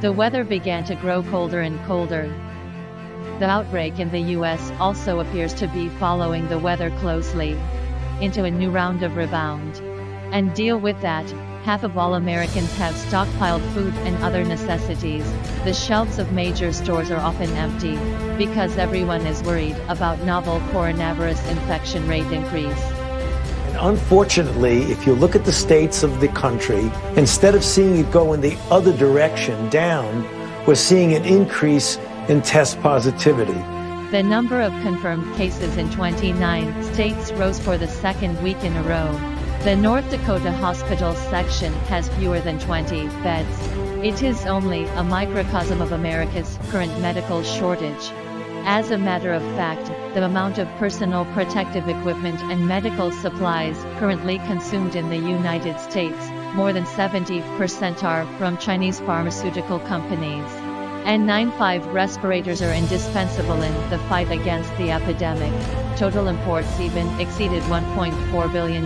The weather began to grow colder and colder. The outbreak in the US also appears to be following the weather closely into a new round of rebound. And deal with that, half of all Americans have stockpiled food and other necessities. The shelves of major stores are often empty, because everyone is worried about novel coronavirus infection rate increase. And unfortunately, if you look at the states of the country, instead of seeing it go in the other direction, down, we're seeing an increase in test positivity. The number of confirmed cases in 29 states rose for the second week in a row. The North Dakota hospital section has fewer than 20 beds. It is only a microcosm of America's current medical shortage. As a matter of fact, the amount of personal protective equipment and medical supplies currently consumed in the United States, more than 70% are from Chinese pharmaceutical companies. N95 respirators are indispensable in the fight against the epidemic. Total imports even exceeded $1.4 billion.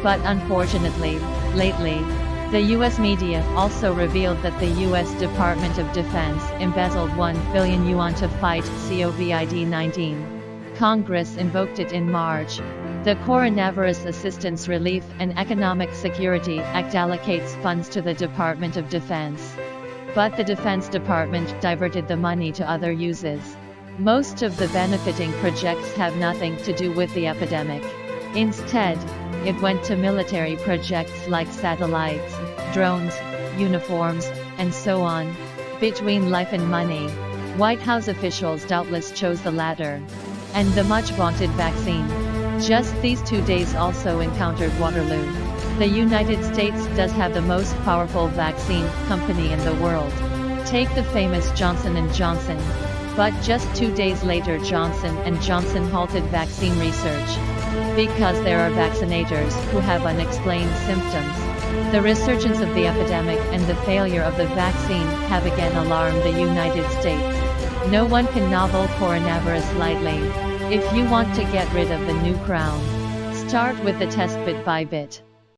But unfortunately, lately, the U.S. media also revealed that the U.S. Department of Defense embezzled 1 billion yuan to fight COIVD-19. Congress invoked it in March. The Coronavirus Assistance Relief and Economic Security Act allocates funds to the Department of Defense. But the Defense Department diverted the money to other uses. Most of the benefiting projects have nothing to do with the epidemic. Instead, it went to military projects like satellites, drones, uniforms, and so on. Between life and money, White House officials doubtless chose the latter. And the much-vaunted vaccine. Just these 2 days also encountered Waterloo. The United States does have the most powerful vaccine company in the world. Take the famous Johnson & Johnson. But just 2 days later Johnson & Johnson halted vaccine research. Because there are vaccinators who have unexplained symptoms. The resurgence of the epidemic and the failure of the vaccine have again alarmed the United States. No one can novel coronavirus lightly. If you want to get rid of the new crown, start with the test bit by bit.